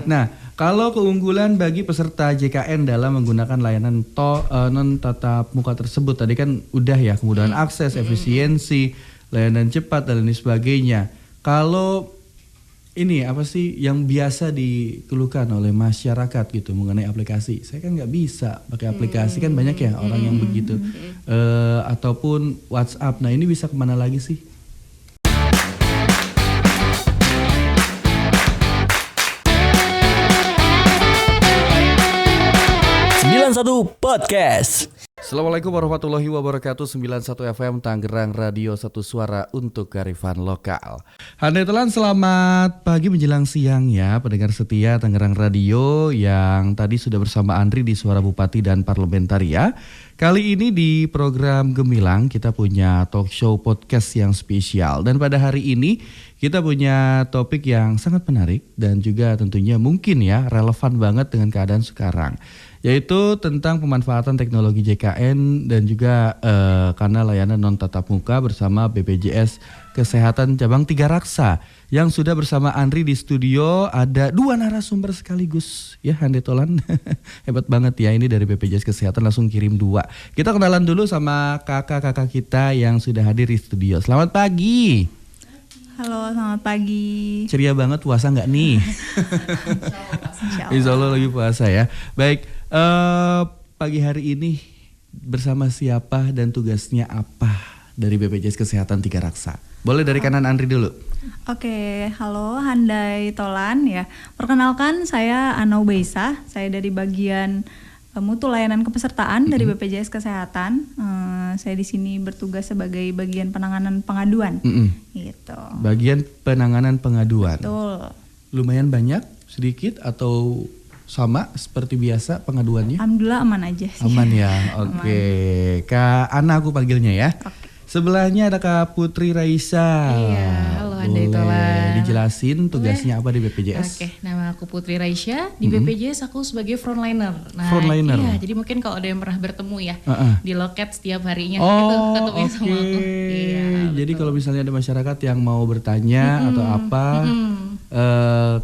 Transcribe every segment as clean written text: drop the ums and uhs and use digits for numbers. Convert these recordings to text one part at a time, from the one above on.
Nah, kalau keunggulan bagi peserta JKN dalam menggunakan layanan non tatap muka tersebut tadi kan udah ya, kemudahan akses, efisiensi, layanan cepat dan lain sebagainya. Kalau ini apa sih yang biasa dikeluhkan oleh masyarakat gitu mengenai aplikasi? Saya kan nggak bisa pakai aplikasi, kan banyak ya orang yang begitu. Ataupun WhatsApp. Nah, ini bisa kemana lagi sih? Satu Podcast. Assalamualaikum warahmatullahi wabarakatuh. 91 FM Tangerang, Radio Satu Suara untuk kearifan lokal. Handai telan, selamat pagi menjelang siang ya pendengar setia Tangerang Radio yang tadi sudah bersama Andri di Suara Bupati dan Parlementaria. Kali ini di program Gemilang kita punya talk show podcast yang spesial. Dan pada hari ini kita punya topik yang sangat menarik dan juga tentunya mungkin ya relevan banget dengan keadaan sekarang. Yaitu tentang pemanfaatan teknologi JKN dan juga karena layanan non tatap muka bersama BPJS Kesehatan Cabang Tiga Raksa. Yang sudah bersama Andri di studio ada dua narasumber sekaligus ya, Handai Tolan. Hebat banget ya, ini dari BPJS Kesehatan langsung kirim dua. Kita kenalan dulu sama kakak-kakak kita yang sudah hadir di studio. Selamat pagi. Halo, selamat pagi. Ceria banget puasa nggak nih? Insya Allah lagi puasa ya. Baik, pagi hari ini bersama siapa dan tugasnya apa dari BPJS Kesehatan Tiga Raksa? Boleh dari kanan Andri dulu. Oke, halo Handai Tolan ya. Perkenalkan saya Ana Ubaisah, saya dari bagian mutu layanan kepesertaan dari BPJS Kesehatan. Saya di sini bertugas sebagai bagian penanganan pengaduan. Gitu. Bagian penanganan pengaduan. Betul. Lumayan banyak, sedikit atau sama seperti biasa pengaduannya? Alhamdulillah aman aja sih. Aman ya, oke. Kak Ana aku panggilnya ya. Oke. Sebelahnya ada Kak Putri Raisa. Iya, halo Handai Tolan. Boleh dijelasin tugasnya apa di BPJS? Oke, nama aku Putri Raisa. Di BPJS aku sebagai frontliner. Nah, frontliner. Iya, jadi mungkin kalau ada yang pernah bertemu ya di loket setiap harinya Oh, itu ketemu sama aku. Iya, jadi kalau misalnya ada masyarakat yang mau bertanya atau apa,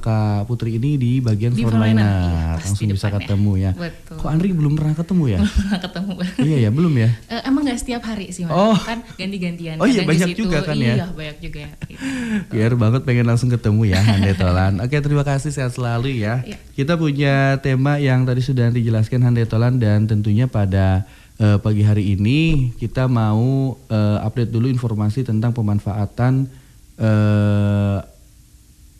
Kak Putri ini di bagian Di frontliner, frontliner, iya, langsung pasti bisa depannya. ketemu ya. Betul. Kok Andri belum pernah ketemu ya? pernah ketemu. Iya ya, belum ya. Emang nggak setiap hari sih, Mas. Oh. Kan ganti-gantian. Oh iya, Kadang di banyak situ, juga kan ya? Iya, banyak juga. Gitu. Biar banget pengen langsung ketemu ya Handai Tolan. Oke, terima kasih, sehat selalu ya. Iya. Kita punya tema yang tadi sudah dijelaskan Handai Tolan dan tentunya pada pagi hari ini kita mau update dulu informasi tentang pemanfaatan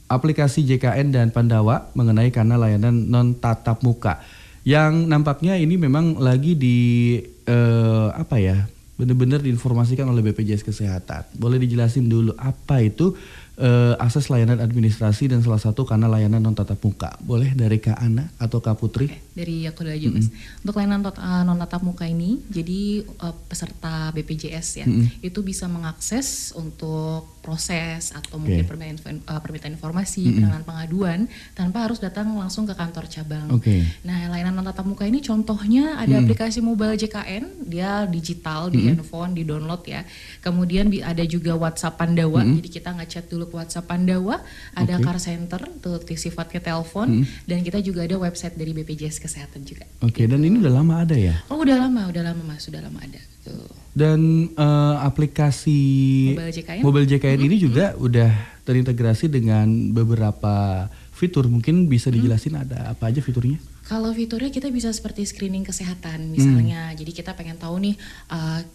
aplikasi JKN dan Pandawa mengenai kanal layanan non tatap muka. Yang nampaknya ini memang lagi di benar-benar diinformasikan oleh BPJS Kesehatan. Boleh dijelasin dulu apa itu akses layanan administrasi dan salah satu kanal layanan non tatap muka. Boleh dari Kak Ana atau Kak Putri? Oke, dari aku dulu aja Mas. Untuk layanan non tatap muka ini, jadi peserta BPJS ya, itu bisa mengakses untuk proses atau mungkin permintaan informasi, penanganan pengaduan tanpa harus datang langsung ke kantor cabang. Nah, layanan non tatap muka ini contohnya ada aplikasi mobile JKN, dia digital di handphone, di download ya. Kemudian ada juga WhatsApp Pandawa, jadi kita ngechat dulu ke WhatsApp Pandawa, ada car center untuk sifatnya telepon, dan kita juga ada website dari BPJS Kesehatan juga. Oke, dan ini udah lama ada ya? Oh, udah lama Mas, sudah lama ada. Tuh. Dan aplikasi Mobile JKN ini juga udah terintegrasi dengan beberapa fitur. Mungkin bisa dijelasin ada apa aja fiturnya? Kalau fiturnya kita bisa seperti screening kesehatan misalnya. Jadi kita pengen tahu nih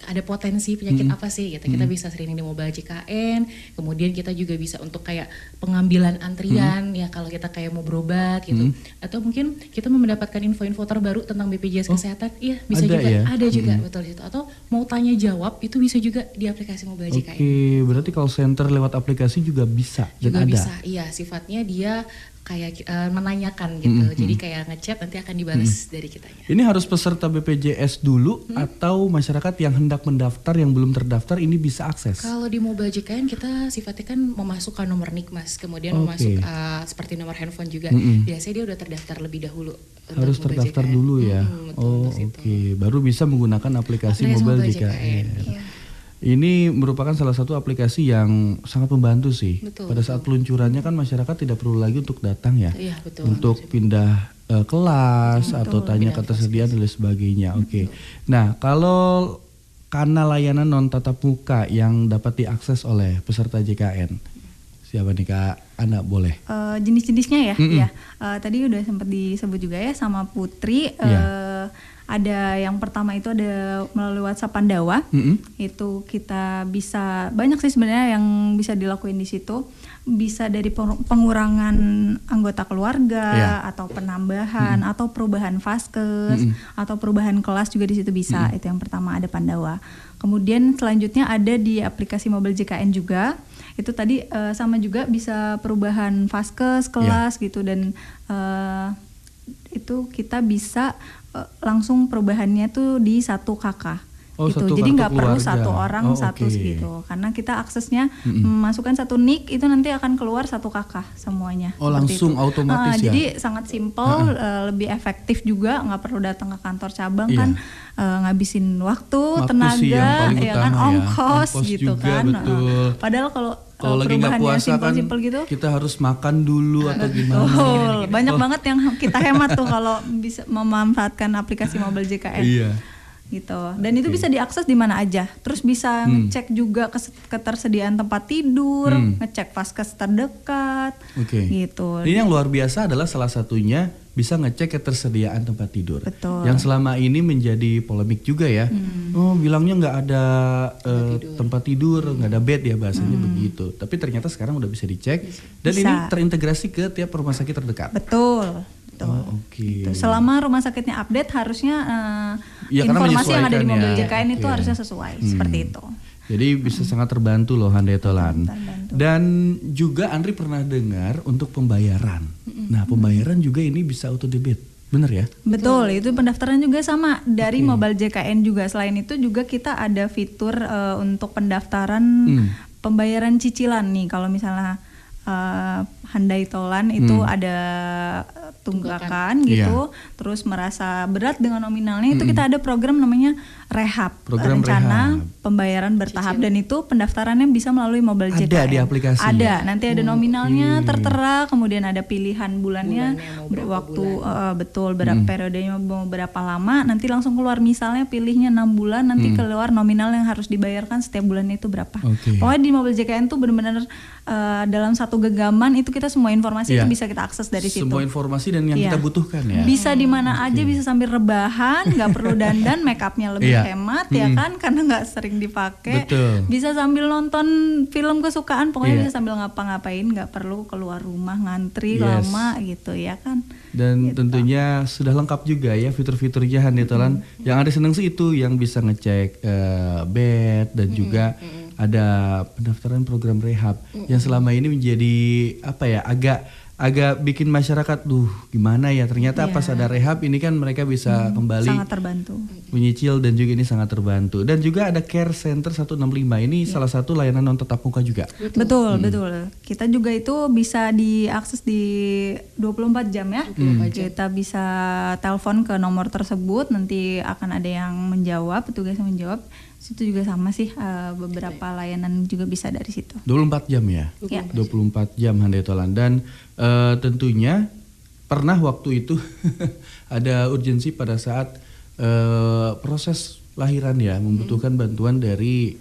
ada potensi penyakit apa sih gitu. Kita bisa screening di mobile JKN. Kemudian kita juga bisa untuk kayak pengambilan antrian ya kalau kita kayak mau berobat gitu. Atau mungkin kita mau mendapatkan info-info terbaru tentang BPJS Kesehatan. Iya, bisa ada juga. Ya? Ada juga betul itu. Atau mau tanya jawab itu bisa juga di aplikasi mobile JKN. Oke, berarti call center lewat aplikasi juga bisa Juga dan bisa. ada. Iya, sifatnya dia kayak menanyakan gitu. Jadi kayak ngechat nanti akan dibalas dari kitanya. Ini harus peserta BPJS dulu atau masyarakat yang hendak mendaftar yang belum terdaftar ini bisa akses? Kalau di mobile JKN kita sifatnya kan memasukkan nomor NIK Mas, kemudian memasuk seperti nomor handphone juga. Biasanya dia udah terdaftar lebih dahulu. Harus terdaftar dulu ya. Oke. Baru bisa menggunakan aplikasi mobile JKN. Iya. Ini merupakan salah satu aplikasi yang sangat membantu sih. Betul, Pada saat peluncurannya kan masyarakat tidak perlu lagi untuk datang ya, Iya, betul. untuk pindah kelas atau tanya ketersediaan dan lain sebagainya. Oke. Nah, kalau kanal layanan non tatap muka yang dapat diakses oleh peserta JKN, siapa nih Kak? Anda boleh. Jenis-jenisnya ya, ya. Tadi udah sempat disebut juga ya sama Putri. Ada yang pertama itu ada melalui WhatsApp Pandawa. Itu kita bisa banyak sih sebenarnya yang bisa dilakuin di situ. Bisa dari pengurangan anggota keluarga atau penambahan atau perubahan vaskes atau perubahan kelas juga di situ bisa. Itu yang pertama ada Pandawa. Kemudian selanjutnya ada di aplikasi Mobile JKN juga. Itu tadi sama juga bisa perubahan vaskes, kelas gitu, dan itu kita bisa langsung perubahannya tuh di satu kakak. Gitu. Jadi nggak perlu satu orang satu gitu, karena kita aksesnya masukkan satu nick itu nanti akan keluar satu kakak semuanya. Langsung itu otomatis ya. Jadi sangat simpel, lebih efektif juga, nggak perlu datang ke kantor cabang kan, ngabisin waktu, tenaga, ya kan, ongkos gitu juga, kan. Betul. Padahal kalau lagi nggak puasa kan gitu, kita harus makan dulu atau gimana. Betul, banyak banget yang kita hemat tuh kalau bisa memanfaatkan aplikasi Mobile JKN. Iya. Gitu. Dan itu bisa diakses di mana aja. Terus bisa ngecek juga ketersediaan tempat tidur, ngecek vaskes terdekat. Gitu. Ini yang luar biasa adalah salah satunya bisa ngecek ketersediaan tempat tidur. Betul. Yang selama ini menjadi polemik juga ya. Oh, bilangnya nggak ada tempat tidur, nggak ada bed ya bahasanya begitu. Tapi ternyata sekarang udah bisa dicek dan ini terintegrasi ke tiap rumah sakit terdekat. Betul. Gitu. Selama rumah sakitnya update harusnya informasi yang ada di Mobile JKN itu harusnya sesuai seperti itu. Jadi bisa sangat terbantu loh Handai Tolan. Dan juga Andri pernah dengar untuk pembayaran. Nah, pembayaran juga ini bisa auto debit. Bener ya? Betul, itu pendaftaran juga sama dari Mobile JKN juga. Selain itu juga kita ada fitur untuk pendaftaran pembayaran cicilan nih. Kalau misalnya Handai Tolan itu ada tunggakan gitu, terus merasa berat dengan nominalnya, itu kita ada program namanya Rehab, rencana pembayaran bertahap, dan itu pendaftarannya bisa melalui Mobile JKN. Ada di aplikasi. Ada, nanti ada nominalnya tertera, kemudian ada pilihan bulannya waktu betul periodenya mau berapa lama, nanti langsung keluar, misalnya pilihnya 6 bulan, nanti keluar nominal yang harus dibayarkan setiap bulannya itu berapa. Pokoknya di Mobile JKN tuh benar-benar dalam satu genggaman itu kita semua informasi itu bisa kita akses dari situ. Semua informasi dan yang kita butuhkan ya. Bisa di mana aja, bisa sambil rebahan, nggak perlu dandan, make upnya lebih hemat ya kan, karena nggak sering dipakai. Bisa sambil nonton film kesukaan, pokoknya bisa sambil ngapa-ngapain, nggak perlu keluar rumah ngantri lama gitu ya kan. Dan tentunya sudah lengkap juga ya fitur-fiturnya Handai Tolan. Yang ada seneng sih itu yang bisa ngecek bed dan juga ada pendaftaran program rehab yang selama ini menjadi apa ya, agak bikin masyarakat gimana ya, ternyata pas ada rehab ini kan mereka bisa kembali sangat terbantu menyicil, dan juga ini sangat terbantu. Dan juga ada Care Center 165 ini salah satu layanan non tatap muka juga. Betul. Kita juga itu bisa diakses di 24 jam ya. Kita bisa telepon ke nomor tersebut, nanti akan ada yang menjawab, petugas yang menjawab. Situ juga sama sih, beberapa layanan juga bisa dari situ. 24 jam ya? 24 jam Handai Tolan. Dan tentunya pernah waktu itu ada urgensi pada saat proses lahiran ya, membutuhkan bantuan dari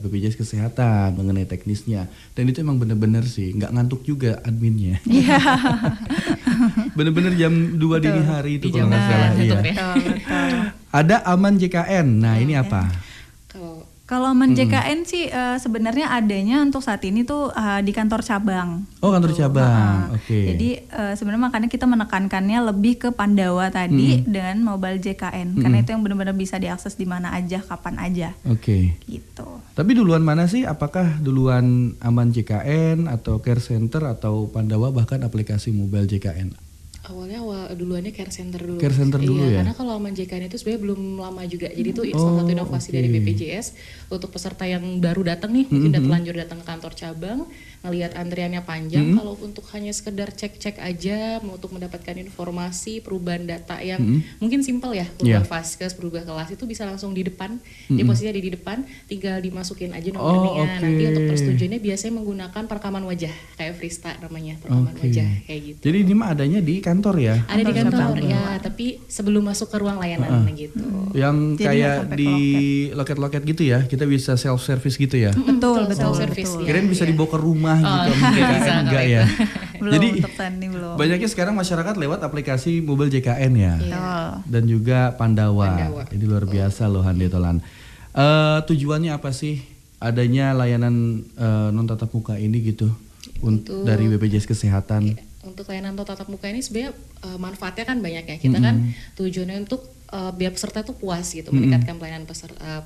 BPJS Kesehatan mengenai teknisnya. Dan itu emang benar-benar sih, nggak ngantuk juga adminnya. Bener-bener jam 2 dini hari itu kalau nggak salah. Ada Aman JKN, nah ini apa? Kalau Aman JKN sih sebenarnya adanya untuk saat ini tuh di kantor cabang. Oh, kantor cabang. Jadi sebenarnya makanya kita menekankannya lebih ke Pandawa tadi dengan Mobile JKN, karena itu yang benar-benar bisa diakses di mana aja, kapan aja. Gitu. Tapi duluan mana sih? Apakah duluan Aman JKN atau Care Center atau Pandawa bahkan aplikasi Mobile JKN? Duluannya Care Center dulu. Care Center dulu ya. Karena kalau Aman JKN itu sebenarnya belum lama juga. Jadi itu salah satu inovasi dari BPJS untuk peserta yang baru datang nih, mungkin udah terlanjur datang ke kantor cabang. ngelihat antriannya panjang. Kalau untuk hanya sekedar cek-cek aja untuk mendapatkan informasi perubahan data yang mungkin simpel ya, perubahan vaskes, perubahan kelas itu bisa langsung di depan, posisinya di depan, tinggal dimasukin aja nomornya. Nanti untuk persetujuannya biasanya menggunakan perekaman wajah kayak Frista namanya, perekaman wajah kayak gitu. Jadi ini mah adanya di kantor ya? Ada di kantor ya, tapi sebelum masuk ke ruang layanan gitu. Yang Jadi kayak nggak sampai di loket-loket gitu ya, kita bisa self service gitu ya? Betul. Service. Kirain bisa dibawa ke rumah gitu, enggak ya? Belum, Jadi untuk Tani belum. banyaknya sekarang masyarakat lewat aplikasi Mobile JKN ya, Betul. dan juga Pandawa. Ini luar biasa loh Hande Tolan. Tujuannya apa sih adanya layanan non tatap muka ini gitu dari BPJS Kesehatan? Untuk layanan tatap muka ini sebenarnya manfaatnya kan banyak ya. Kita kan tujuannya untuk biar peserta itu puas gitu, meningkatkan pelayanan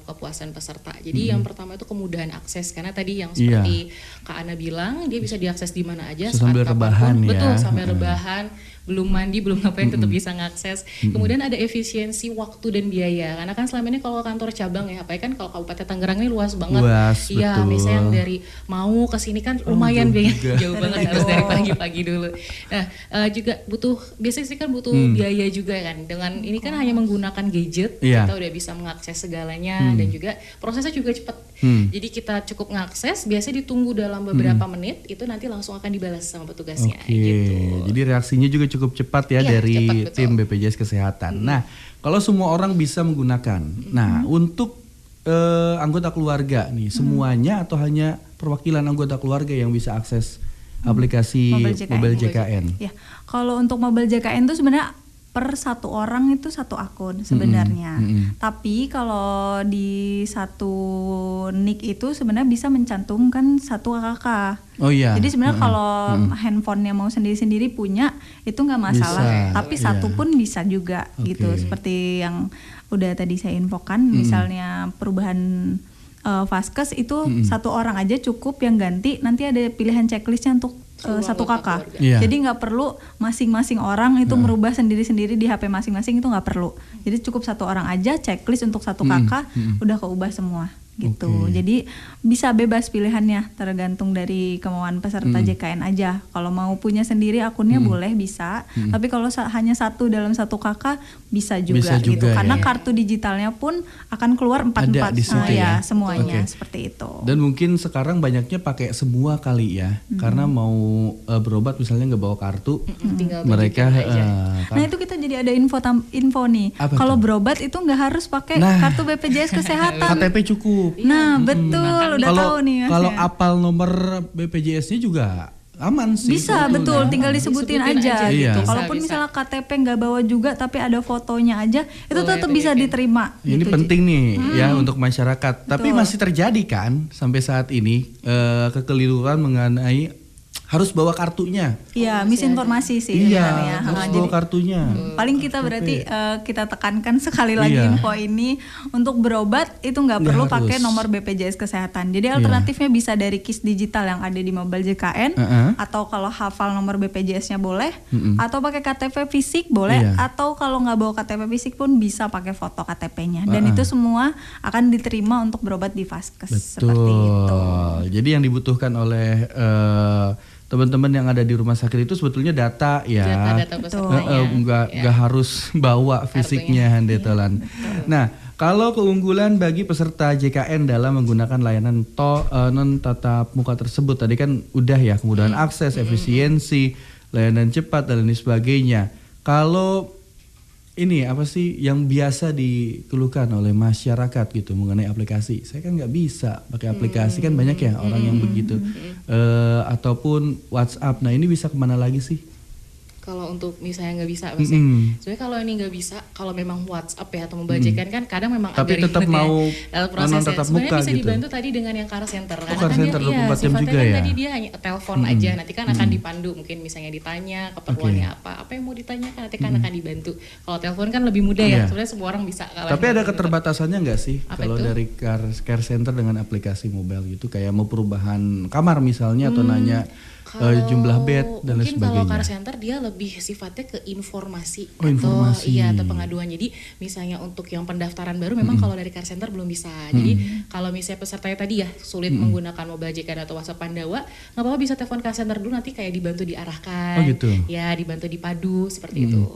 kepuasan peserta. Jadi yang pertama itu kemudahan akses, karena tadi yang seperti Kak Ana bilang, dia bisa diakses di mana aja sambil rebahan ya. Betul, sambil rebahan, belum mandi, belum ngapain tetap bisa ngakses. Kemudian ada efisiensi waktu dan biaya. Karena kan selama ini kalau kantor cabang ya, apalagi kan kalau Kabupaten Tangerang ini luas banget. Iya, misalnya yang dari mau ke sini kan lumayan jauh banget, harus dari pagi-pagi dulu. Nah, juga biasanya sih kan butuh biaya juga kan. Dengan ini kan hanya menggunakan gadget, kita udah bisa mengakses segalanya dan juga prosesnya juga cepat. Jadi kita cukup ngakses, biasanya ditunggu dalam beberapa menit, itu nanti langsung akan dibalas sama petugasnya gitu. Jadi reaksinya juga cukup cepat ya dari cepat, tim BPJS Kesehatan. Nah, kalau semua orang bisa menggunakan, nah untuk anggota keluarga nih semuanya atau hanya perwakilan anggota keluarga yang bisa akses aplikasi Mobile JKN? Ya, kalau untuk Mobile JKN itu sebenarnya per satu orang itu satu akun sebenarnya. Tapi kalau di satu nick itu sebenarnya bisa mencantumkan satu kakak. Oh iya. Jadi sebenarnya kalau handphonenya mau sendiri-sendiri punya itu nggak masalah. Bisa. Tapi satu pun bisa juga gitu. Seperti yang udah tadi saya infokan, misalnya perubahan vaskes itu satu orang aja cukup, yang ganti nanti ada pilihan checklistnya untuk satu kakak. Jadi nggak perlu masing-masing orang itu merubah sendiri-sendiri di HP masing-masing, itu nggak perlu. Jadi cukup satu orang aja checklist untuk satu kakak, udah keubah semua gitu. Jadi bisa bebas pilihannya, tergantung dari kemauan peserta JKN aja. Kalau mau punya sendiri akunnya boleh, bisa. Tapi kalau hanya satu dalam satu kakak bisa juga gitu. Karena kartu digitalnya pun akan keluar 44 semuanya seperti itu. Dan mungkin sekarang banyaknya pakai semua kali ya, karena mau berobat misalnya nggak bawa kartu, mereka nah itu kita jadi ada info nih. Kalau berobat itu nggak harus pakai kartu BPJS Kesehatan. KTP cukup. Nah betul, udah tahu nih Mas. Kalau apal nomor BPJS-nya juga aman sih. Bisa, betul, tinggal disebutin aja gitu. Iya. Kalaupun misalnya KTP nggak bawa juga tapi ada fotonya aja, itu tetap bisa diterima. Ini gitu. penting nih ya untuk masyarakat. Tapi masih terjadi kan sampai saat ini kekeliruan mengenai harus bawa kartunya. Iya, misinformasi sih sebenarnya. Harus bawa kartunya. Paling kita berarti kita tekankan sekali lagi info ini, untuk berobat itu nggak perlu pakai nomor BPJS Kesehatan. Jadi alternatifnya bisa dari KIS digital yang ada di Mobile JKN, atau kalau hafal nomor BPJS-nya boleh, atau pakai KTP fisik boleh, atau kalau nggak bawa KTP fisik pun bisa pakai foto KTP-nya. Dan itu semua akan diterima untuk berobat di Vaskes. Seperti itu. Jadi yang dibutuhkan oleh teman-teman yang ada di rumah sakit itu sebetulnya data ya, nggak harus bawa fisiknya Hande Tolan. Nah, kalau keunggulan bagi peserta JKN dalam menggunakan layanan non tatap muka tersebut tadi kan udah ya, kemudahan akses, efisiensi, layanan cepat dan lain sebagainya. Kalau ini apa sih yang biasa dikeluhkan oleh masyarakat gitu mengenai aplikasi? Saya kan nggak bisa pakai aplikasi, kan banyak ya orang yang begitu. Ataupun WhatsApp. Nah ini bisa kemana lagi sih? Kalau untuk misalnya nggak bisa, sebenarnya kalau ini nggak bisa, kalau memang WhatsApp ya atau membacakan kan kadang memang tapi agak tetap mau prosesnya. tatap Sebenarnya muka bisa gitu. dibantu tadi dengan yang call center. Karena call center 24 jam juga ya. Tadi dia hanya telepon aja, nanti kan akan dipandu, mungkin misalnya ditanya keperluannya apa yang mau ditanyakan, nanti kan akan dibantu. Kalau telepon kan lebih mudah ya, sebenarnya semua orang bisa. Tapi ada keterbatasannya nggak sih kalau dari care center dengan aplikasi mobile gitu, kayak mau perubahan kamar misalnya atau nanya jumlah bed dan lain mungkin kalau car sebagainya. center dia lebih sifatnya ke informasi Oh, informasi. atau pengaduan. Jadi misalnya untuk yang pendaftaran baru memang kalau dari car center belum bisa. Jadi kalau misalnya pesertanya tadi ya sulit menggunakan Mobile JKN atau WhatsApp Pandawa, nggak apa-apa bisa telepon car center dulu, nanti kayak dibantu diarahkan. Oh, gitu. Ya, dibantu dipadu seperti itu.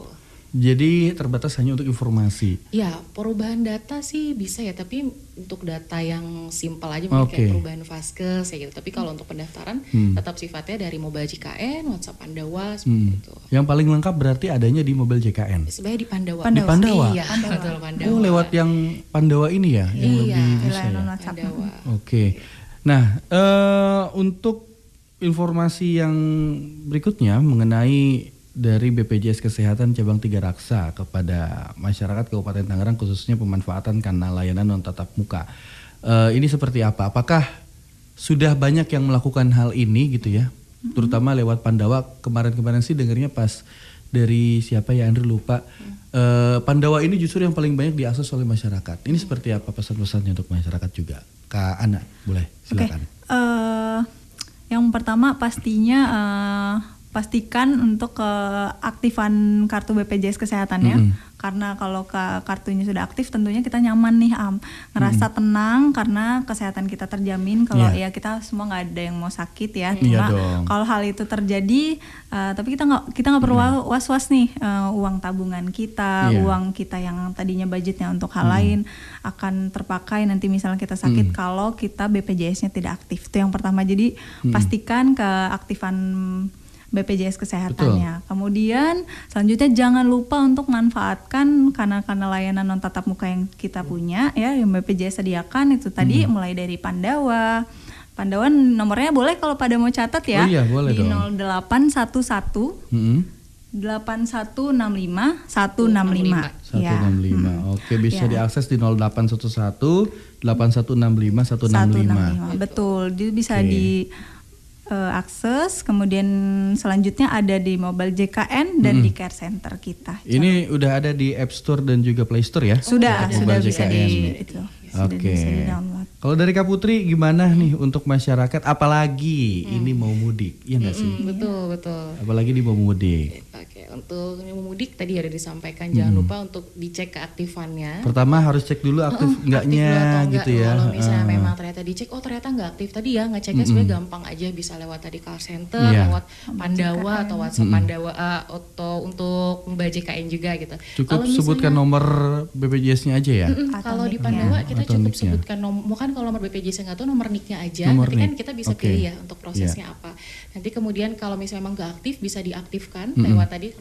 Jadi terbatas hanya untuk informasi. Ya, perubahan data sih bisa ya, tapi untuk data yang simpel aja mungkin kayak perubahan vaskes ya gitu. Tapi kalau untuk pendaftaran tetap sifatnya dari Mobile JKN, WhatsApp Pandawa seperti itu. Yang paling lengkap berarti adanya di Mobile JKN. Sebenarnya di Pandawa. Di Pandawa? Iya, betul Pandawa. Oh, lewat yang Pandawa ini ya, yang lebih bisa layanan ya. WhatsApp. Pandawa. Oke. Nah, untuk informasi yang berikutnya mengenai dari BPJS Kesehatan Cabang 3 Raksa kepada masyarakat Kabupaten Tangerang khususnya pemanfaatan kanal layanan non tatap muka. Ini seperti apa? Apakah sudah banyak yang melakukan hal ini gitu ya? Terutama lewat Pandawa. Kemarin-kemarin sih dengarnya pas dari siapa ya, Andrew lupa. Pandawa ini justru yang paling banyak diakses oleh masyarakat. Ini seperti apa pesan-pesannya untuk masyarakat juga? Kak Ana, boleh silakan. Yang pertama pastinya pastikan untuk keaktifan kartu BPJS Kesehatannya. Karena kalau kartunya sudah aktif tentunya kita nyaman nih, ngerasa tenang karena kesehatan kita terjamin. Kalau ya kita semua nggak ada yang mau sakit ya. Cuma kalau hal itu terjadi, tapi kita nggak perlu was-was nih, uang tabungan kita, uang kita yang tadinya budgetnya untuk hal lain akan terpakai nanti misalnya kita sakit kalau kita BPJS-nya tidak aktif. Itu yang pertama. Jadi pastikan keaktifan BPJS Kesehatannya. Kemudian selanjutnya jangan lupa untuk manfaatkan kanal layanan non tatap muka yang kita punya ya, yang BPJS sediakan itu tadi mulai dari Pandawa. Pandawa nomornya boleh kalau pada mau catat ya. Oh iya, boleh di dong. 0811 8165 165. 165. Oke, bisa diakses di 0811 8165 165. Betul. Jadi bisa akses, kemudian selanjutnya ada di Mobile JKN dan di care center kita. Ini udah ada di App Store dan juga Play Store ya? Sudah bisa JKN. bisa di-download. Kalau dari Kak Putri gimana nih untuk masyarakat, apalagi ini mau mudik, iya nggak sih? Betul. Apalagi di mau mudik. Oke, untuk yang mau mudik tadi ada disampaikan jangan lupa untuk dicek keaktifannya. Pertama harus cek dulu aktif enggaknya gitu ya. Kalau misalnya memang ternyata dicek, oh ternyata nggak aktif tadi ya, ngeceknya sebenarnya gampang aja, bisa lewat tadi call center, lewat Pandawa atau WhatsApp Pandawa atau untuk Mbak JKN juga gitu. Cukup Kalau sebutkan nomor BPJS-nya aja ya. Kalau di Pandawa kita Atau cukup nick-nya. sebutkan bukan kalau nomor BPJS nggak tahu, nomor nick-nya aja. Nomor Nanti kan nick. kita bisa Oke. pilih ya untuk prosesnya apa. Nanti kemudian kalau misalnya memang nggak aktif bisa diaktifkan lewat tadi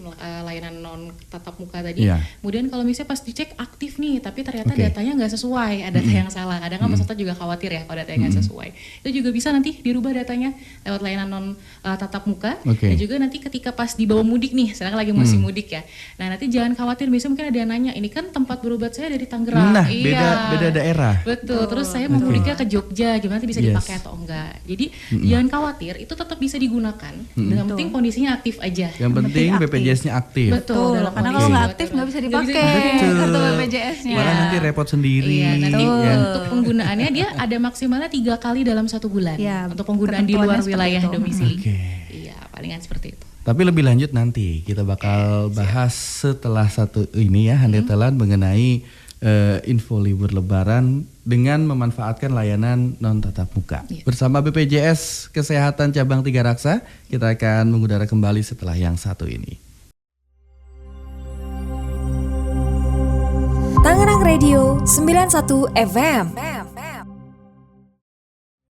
layanan non tatap muka tadi. Kemudian kalau misalnya pas dicek aktif nih, tapi ternyata datanya nggak sesuai, ada data yang salah. Kadang kan peserta juga khawatir ya kalau datanya nggak sesuai. Itu juga bisa nanti dirubah datanya lewat layanan non tatap muka. Dan juga nanti ketika pas dibawa mudik nih, sekarang lagi musim mudik ya. Nah nanti jangan khawatir, biasanya mungkin ada yang nanya, ini kan tempat berobat saya dari Tangerang. Nah, beda daerah. Betul. Terus saya mau mudiknya ke Jogja, gimana nanti bisa dipakai atau enggak. Jadi jangan khawatir, itu tetap bisa digunakan. Yang penting kondisinya aktif aja. Yang penting BPJS-nya aktif. Betul. Karena kalau nggak aktif nggak bisa dipakai kartu BPJS-nya. Malah nanti repot sendiri. Iya, nanti untuk penggunaannya dia ada maksimalnya 3 kali dalam 1 bulan. Untuk penggunaan di luar wilayah domisili. Iya, palingan seperti itu. Tapi lebih lanjut nanti kita bakal bahas setelah satu ini ya, Handai Telan, mengenai info libur Lebaran dengan memanfaatkan layanan non tatap muka. Bersama BPJS Kesehatan Cabang 3 Raksa, kita akan mengudara kembali setelah yang satu ini. Tangerang Radio 91 FM.